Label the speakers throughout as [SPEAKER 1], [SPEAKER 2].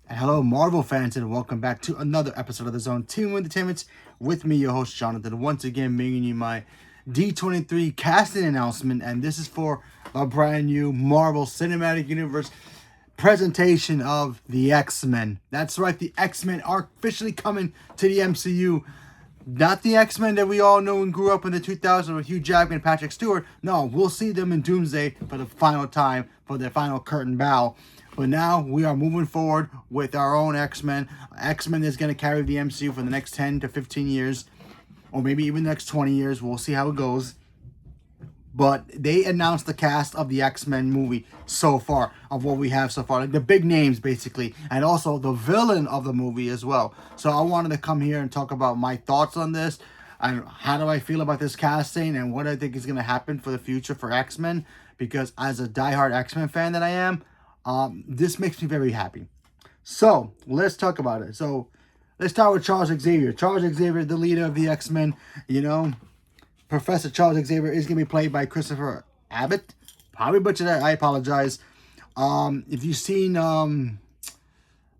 [SPEAKER 1] And hello, Marvel fans, and welcome back to another episode of the Zone Team Entertainment with me, your host, Jonathan. Once again, bringing you my D23 casting announcement, and this is for a brand new Marvel Cinematic Universe presentation of the X-Men. That's right, the X-Men are officially coming to the MCU. Not the X-Men that we all know and grew up in the 2000s with Hugh Jackman and Patrick Stewart. No, we'll see them in Doomsday for the final time, for their final curtain bow. But now we are moving forward with our own X-Men. X-Men is going to carry the MCU for the next 10 to 15 years, or maybe even the next 20 years. We'll see how it goes. But they announced the cast of the X-Men movie so far, of what we have so far, like the big names basically, and also the villain of the movie as well. So I wanted to come here and talk about my thoughts on this, and how do I feel about this casting, and what I think is going to happen for the future for X-Men, because as a diehard X-Men fan that I am, this makes me very happy. So let's talk about it. So let's start with Charles Xavier. Charles Xavier, the leader of the X-Men, Professor Charles Xavier is going to be played by Christopher Abbott. Probably butchered that. I apologize. If you've seen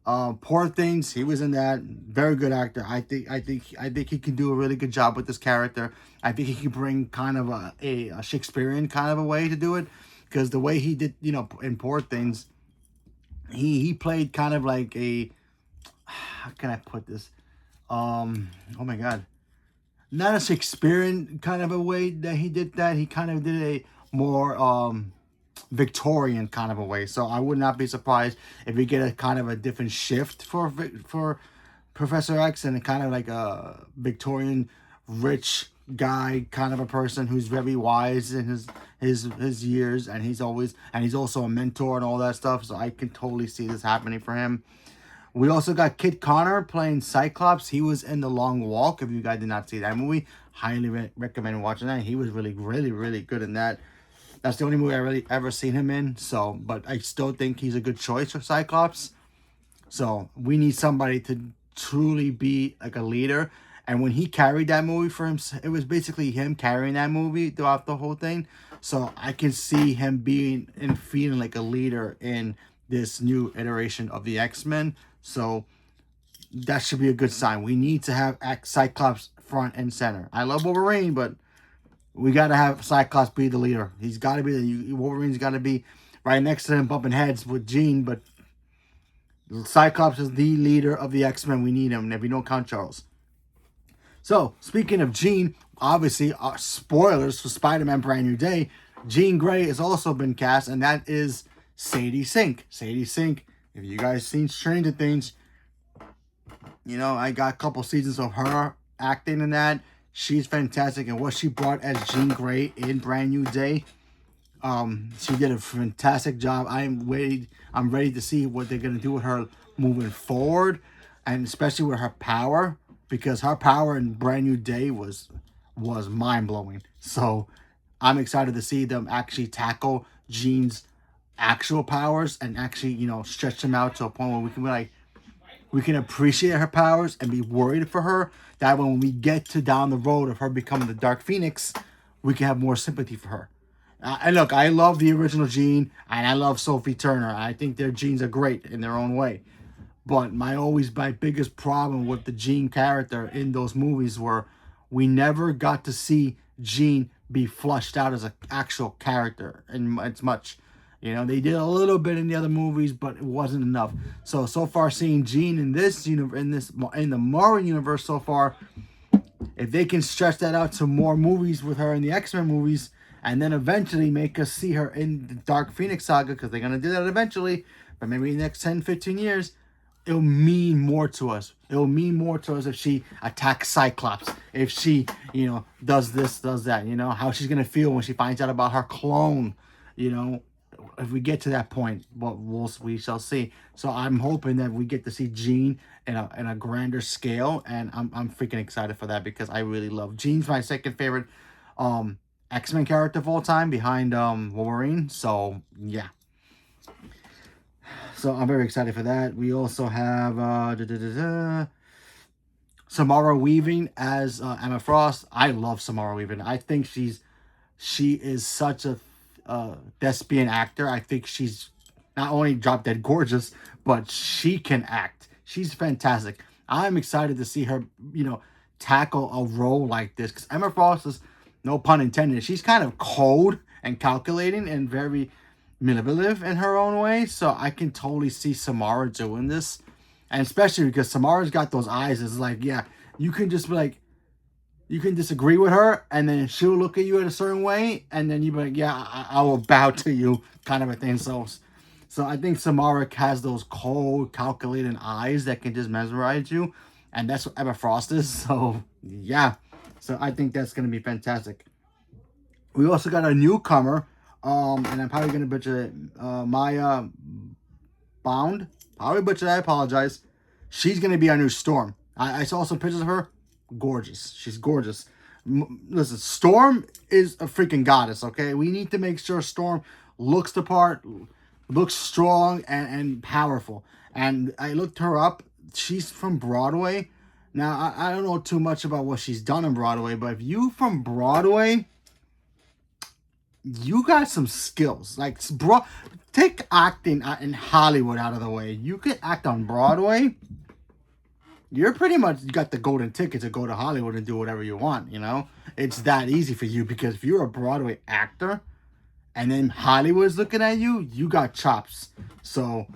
[SPEAKER 1] Poor Things, he was in that. Very good actor. I think he can do a really good job with this character. I think he can bring kind of a Shakespearean kind of a way to do it, because the way he did, in Poor Things, he played kind of like a, how can I put this? Oh my God, not a Shakespearean kind of a way that he did that. He kind of did a more Victorian kind of a way. So I would not be surprised if we get a kind of a different shift for Professor X, and a kind of like a Victorian rich guy kind of a person who's very wise in his years, and he's also a mentor and all that stuff. So I can totally see this happening for him. We also got Kit Connor playing Cyclops. He was in The Long Walk. If you guys did not see that movie, highly recommend watching that. He was really, really, really good in that. That's the only movie I really ever seen him in. So, but I still think he's a good choice for Cyclops. So we need somebody to truly be like a leader. And when he carried that movie for him, it was basically him carrying that movie throughout the whole thing. So I can see him being and feeling like a leader in this new iteration of the X-Men. So that should be a good sign. We need to have Cyclops front and center. I love Wolverine, but we got to have Cyclops be the leader. He's got to be Wolverine's got to be right next to him, bumping heads with Jean. But Cyclops is the leader of the X-Men. We need him, if we don't count Charles. So speaking of Jean, obviously, spoilers for Spider-Man Brand New Day. Jean Grey has also been cast, and that is Sadie Sink. Sadie Sink. If you guys seen Stranger Things, I got a couple seasons of her acting in that. She's fantastic, and what she brought as Jean Grey in Brand New Day, she did a fantastic job. I'm ready to see what they're gonna do with her moving forward, and especially with her power, because her power in Brand New Day was mind blowing. So I'm excited to see them actually tackle Jean's actual powers and actually, stretch them out to a point where we can be like, we can appreciate her powers and be worried for her. That when we get to down the road of her becoming the Dark Phoenix, we can have more sympathy for her. And look, I love the original Jean, and I love Sophie Turner. I think their Jeans are great in their own way. But my biggest problem with the Jean character in those movies were we never got to see Jean be flushed out as an actual character, and it's much. They did a little bit in the other movies, but it wasn't enough. So far, seeing Jean in the Marvel universe so far, if they can stretch that out to more movies with her in the X-Men movies, and then eventually make us see her in the Dark Phoenix saga, because they're gonna do that eventually, but maybe in the next 10, 15 years, it'll mean more to us. It'll mean more to us if she attacks Cyclops, if she, does this, does that, how she's gonna feel when she finds out about her clone, if we get to that point, but we shall see. So I'm hoping that we get to see Jean in a grander scale, and I'm freaking excited for that, because I really love Jean's my second favorite X-Men character of all time, behind Wolverine. So yeah. So I'm very excited for that. We also have Samara Weaving as Emma Frost. I love Samara Weaving. I think she is such a thespian actor. I think she's not only drop dead gorgeous, but she can act. She's fantastic. I'm excited to see her, tackle a role like this, because Emma Frost is, no pun intended, she's kind of cold and calculating and very manipulative in her own way. So I can totally see Samara doing this, and especially because Samara's got those eyes. It's like, yeah, you can just be like, you can disagree with her, and then she'll look at you in a certain way, and then you be like, yeah, I will bow to you, kind of a thing. So I think Samara has those cold, calculating eyes that can just mesmerize you, and that's what Emma Frost is. So yeah, so I think that's gonna be fantastic. We also got a newcomer, and I'm probably gonna butcher it, Maya Bound. Probably butchered. I apologize. She's gonna be our new Storm. I saw some pictures of her. Gorgeous. She's gorgeous. Listen, Storm is a freaking goddess. Okay, we need to make sure Storm looks the part, looks strong and powerful. And I looked her up. She's from Broadway. Now I don't know too much about what she's done on Broadway, but if you from Broadway, you got some skills. Like, take acting in Hollywood out of the way. You can act on Broadway. You're pretty much got the golden ticket to go to Hollywood and do whatever you want. It's that easy for you, because if you're a Broadway actor and then Hollywood's looking at you, you got chops. So,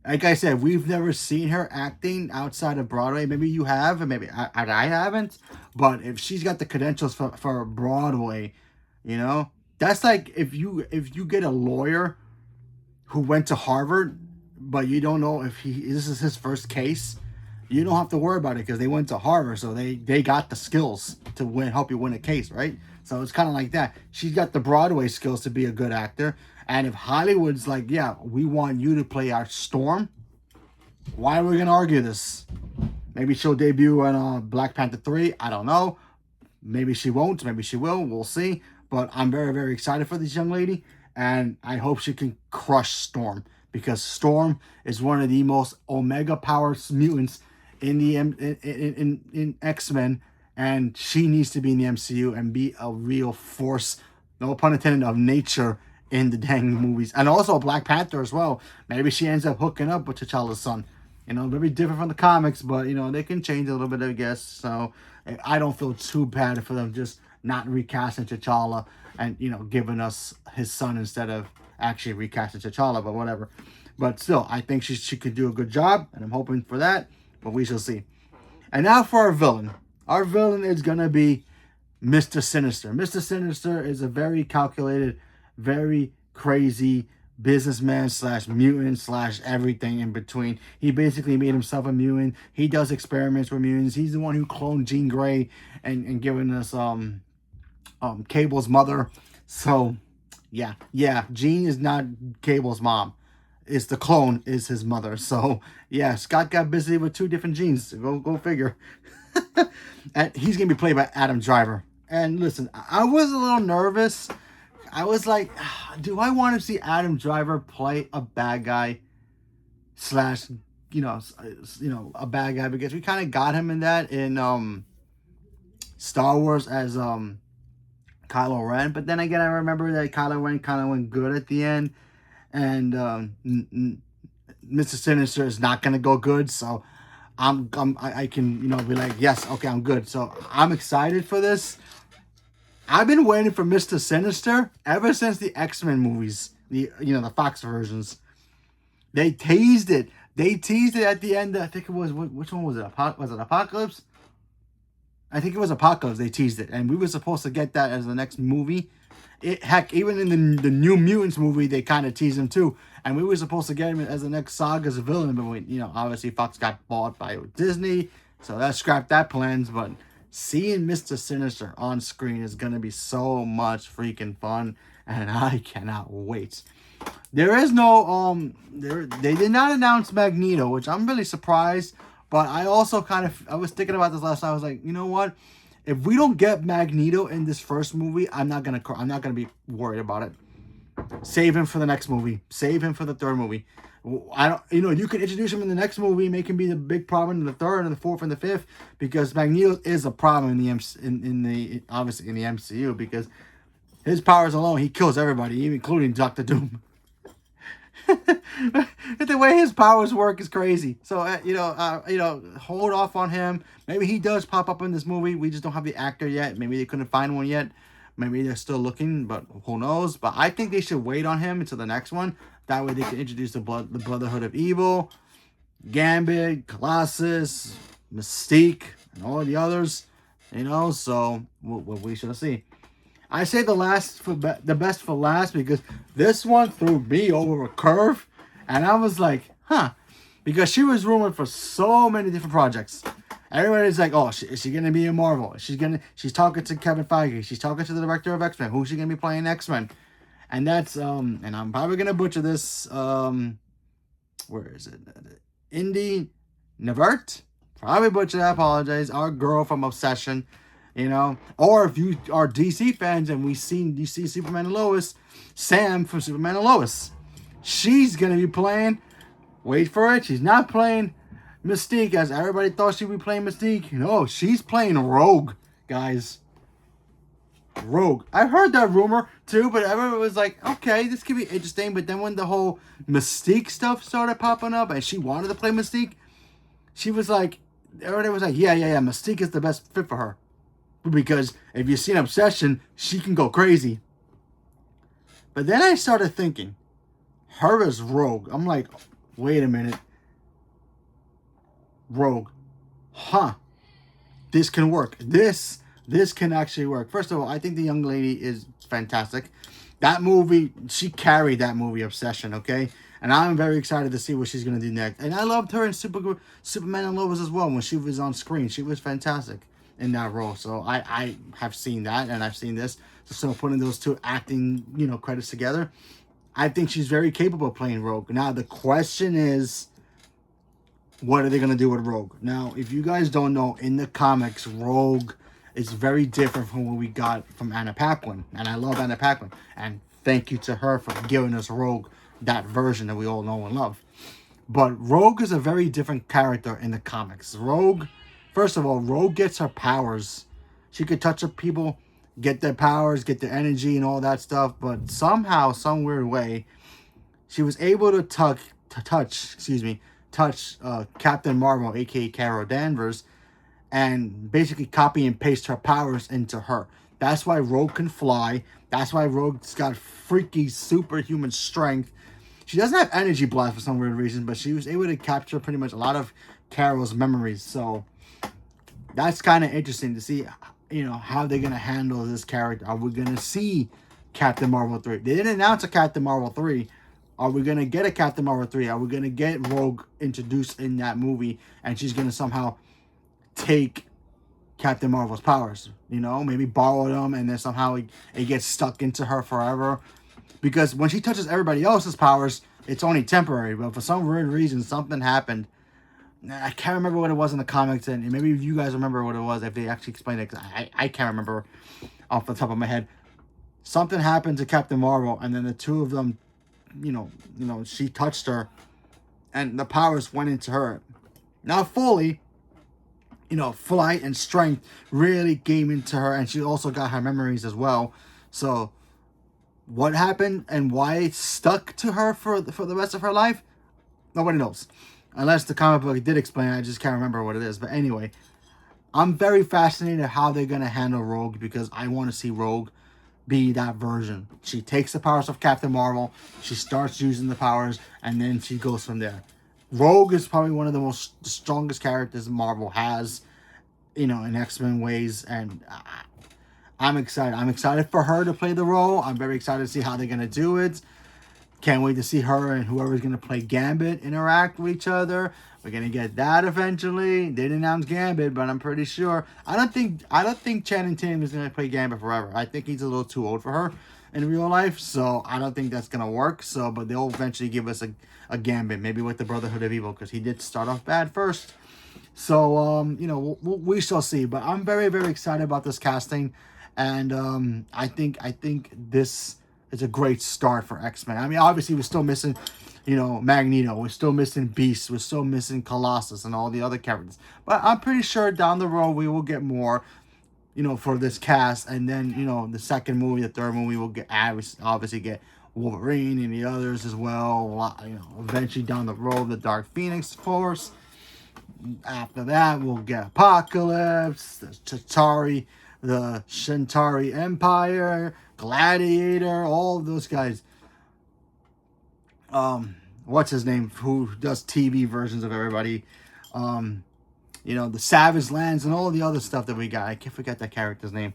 [SPEAKER 1] like I said, we've never seen her acting outside of Broadway. Maybe you have, and maybe I haven't. But if she's got the credentials for Broadway, that's like if you get a lawyer who went to Harvard, but you don't know if this is his first case. You don't have to worry about it, because they went to Harvard, so they got the skills to help you win a case, right? So it's kind of like that. She's got the Broadway skills to be a good actor. And if Hollywood's like, yeah, we want you to play our Storm, why are we going to argue this? Maybe she'll debut on Black Panther 3. I don't know. Maybe she won't. Maybe she will. We'll see. But I'm very, very excited for this young lady. And I hope she can crush Storm, because Storm is one of the most Omega power mutants in the in X-Men, and she needs to be in the MCU and be a real force, no pun intended, of nature in the dang movies. And also Black Panther as well. Maybe she ends up hooking up with T'Challa's son. Very different from the comics, but they can change a little bit, I guess. So I don't feel too bad for them just not recasting T'Challa and giving us his son instead of actually recasting T'Challa, but whatever. But still, I think she could do a good job, and I'm hoping for that. But we shall see. And now for our villain. Our villain is going to be Mr. Sinister. Mr. Sinister is a very calculated, very crazy businessman / mutant / everything in between. He basically made himself a mutant. He does experiments with mutants. He's the one who cloned Jean Grey and given us Cable's mother. So, yeah. Jean is not Cable's mom. Is the clone is his mother. So yeah, Scott got busy with 2 different genes. Go figure. And he's gonna be played by Adam Driver. And listen, I was a little nervous. I was like, do I want to see Adam Driver play a bad guy / a bad guy? Because we kind of got him in that in Star Wars as Kylo Ren. But then again, I remember that Kylo Ren kind of went good at the end. And Mr. Sinister is not gonna go good, so I can be like, yes, okay, I'm good. So I'm excited for this. I've been waiting for Mr. Sinister ever since the X-Men movies, the Fox versions. They teased it. They teased it at the end. I think it was, which one was it? Was it Apocalypse? I think it was Apocalypse. They teased it, and we were supposed to get that as the next movie. Heck, even in the New Mutants movie, they kind of teased him too. And we were supposed to get him as the next Saga's villain, but obviously Fox got bought by Disney, so that scrapped that plans. But seeing Mr. Sinister on screen is gonna be so much freaking fun, and I cannot wait. There is no they did not announce Magneto, which I'm really surprised. But I also I was thinking about this last night. I was like, you know what? If we don't get Magneto in this first movie, I'm not gonna be worried about it. Save him for the next movie. Save him for the third movie. You can introduce him in the next movie, make him be the big problem in the third and the fourth and the fifth, because Magneto is a problem obviously in the MCU, because his powers alone, he kills everybody, including Doctor Doom. The way his powers work is crazy. So hold off on him. Maybe he does pop up in this movie. We just don't have the actor yet. Maybe they couldn't find one yet. Maybe they're still looking, but who knows? But I think they should wait on him until the next one. That way they can introduce the Brotherhood of Evil, Gambit, Colossus, Mystique, and all the others. So we shall see. I say the best for last because this one threw me over a curve, and I was like, huh, because she was rumored for so many different projects. Everybody's like, oh, is she gonna be in Marvel? She's talking to Kevin Feige. She's talking to the director of X-Men. Who's she gonna be playing X-Men? And that's and I'm probably gonna butcher this. Where is it? Indy Nevert. Probably butcher that. I apologize. Our girl from Obsession. Or if you are DC fans and you see Superman and Lois, Sam from Superman and Lois. She's going to be playing, wait for it, she's not playing Mystique as everybody thought she'd be playing Mystique. No, she's playing Rogue, guys. Rogue. I heard that rumor too, but everyone was like, okay, this could be interesting. But then when the whole Mystique stuff started popping up and she wanted to play Mystique, she was like, everybody was like, yeah, Mystique is the best fit for her. Because if you've seen Obsession, she can go crazy. But then I started thinking, her as Rogue. I'm like, wait a minute. Rogue. Huh. This can work. This can actually work. First of all, I think the young lady is fantastic. That movie, she carried that movie, Obsession, okay? And I'm very excited to see what she's going to do next. And I loved her in Superman and Lois as well when she was on screen. She was fantastic in that role. So I have seen that and I've seen this. So putting those two acting, credits together, I think she's very capable of playing Rogue. Now the question is, what are they going to do with Rogue? Now, if you guys don't know, in the comics, Rogue is very different from what we got from Anna Paquin. And I love Anna Paquin. And thank you to her for giving us Rogue, that version that we all know and love. But Rogue is a very different character in the comics. First of all, Rogue gets her powers. She could touch people, get their powers, get their energy and all that stuff. But somehow, some weird way, she was able to touch Captain Marvel, aka Carol Danvers, and basically copy and paste her powers into her. That's why Rogue can fly. That's why Rogue's got freaky superhuman strength. She doesn't have energy blast for some weird reason, but she was able to capture pretty much a lot of Carol's memories. So that's kind of interesting to see, how they're going to handle this character. Are we going to see Captain Marvel 3? They didn't announce a Captain Marvel 3. Are we going to get a Captain Marvel 3? Are we going to get Rogue introduced in that movie and she's going to somehow take Captain Marvel's powers? Maybe borrow them and then somehow it gets stuck into her forever. Because when she touches everybody else's powers, it's only temporary. But for some weird reason, something happened. I can't remember what it was in the comics, and maybe you guys remember what it was if they actually explained it, because I can't remember off the top of my head. Something happened to Captain Marvel, and then the two of them, she touched her, and the powers went into her. Not fully, flight and strength really came into her, and she also got her memories as well. So what happened and why it stuck to her for the rest of her life, nobody knows. Unless the comic book did explain it, I just can't remember what it is. But anyway, I'm very fascinated how they're going to handle Rogue because I want to see Rogue be that version. She takes the powers of Captain Marvel, she starts using the powers, and then she goes from there. Rogue is probably one of the strongest characters Marvel has, in X-Men ways, and I'm excited. I'm excited for her to play the role. I'm very excited to see how they're going to do it. Can't wait to see her and whoever's going to play Gambit interact with each other. We're going to get that eventually. They didn't announce Gambit, but I'm pretty sure. I don't think Channing Tatum is going to play Gambit forever. I think he's a little too old for her in real life, so I don't think that's going to work. But they'll eventually give us a Gambit, maybe with the Brotherhood of Evil, because he did start off bad first. So, we shall see. But I'm very, very excited about this casting, and I think this is a great start for X-Men. I mean, obviously, we're still missing, Magneto. We're still missing Beast. We're still missing Colossus and all the other characters. But I'm pretty sure down the road we will get more, for this cast. And then, the second movie, the third movie, we'll obviously get Wolverine and the others as well. You know, eventually down the road, the Dark Phoenix Force. After that, we'll get Apocalypse, the Shintari Empire, Gladiator, all of those guys. What's his name? Who does TV versions of everybody? You know, the Savage Lands and all the other stuff that we got. I can't forget that character's name.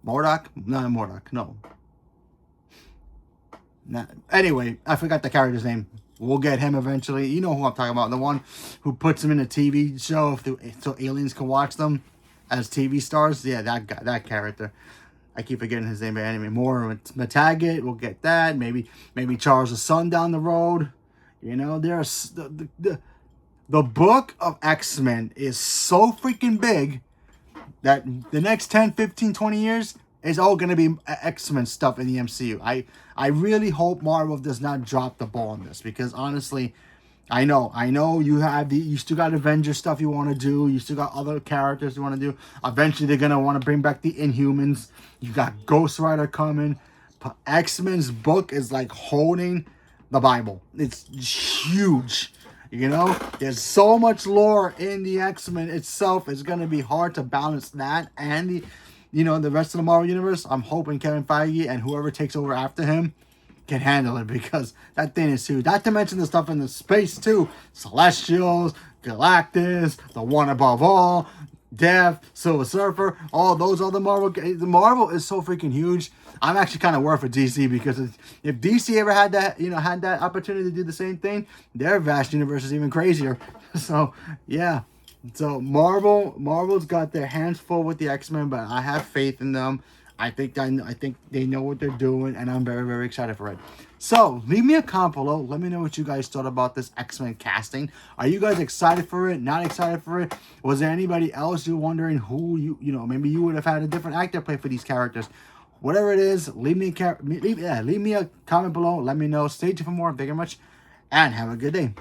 [SPEAKER 1] Mordok? Not Mordok, no. Anyway, I forgot the character's name. We'll get him eventually. You know who I'm talking about. The one who puts them in a TV show so aliens can watch them as TV stars. Yeah, that guy, that character. I keep forgetting his name, but anyway, more Mataget. We'll get that. Maybe Charles' son down the road. You know, there's the book of X-Men is so freaking big that the next 10, 15, 20 years is all going to be X-Men stuff in the MCU. I really hope Marvel does not drop the ball on this, because honestly, I know you still got Avengers stuff you want to do. You still got other characters you want to do. Eventually, they're going to want to bring back the Inhumans. You got Ghost Rider coming. But X-Men's book is like holding the Bible. It's huge. You know, there's so much lore in the X-Men itself. It's going to be hard to balance that and the rest of the Marvel Universe. I'm hoping Kevin Feige and whoever takes over after him can handle it, because that thing is huge. Not to mention the stuff in the space too. Celestials, Galactus, the One Above All, Death, Silver Surfer, all those other Marvel. The Marvel is so freaking huge. I'm actually kind of worried for DC, because if DC ever had that opportunity to do the same thing, their vast universe is even crazier. So yeah. So Marvel's got their hands full with the X-Men, but I have faith in them. I think they know what they're doing, and I'm very, very excited for it. So leave me a comment below. Let me know what you guys thought about this X-Men casting. Are you guys excited for it? Not excited for it? Was there anybody else you're wondering who maybe you would have had a different actor play for these characters? Whatever it is, leave me a comment below. Let me know. Stay tuned for more. Thank you very much, and have a good day.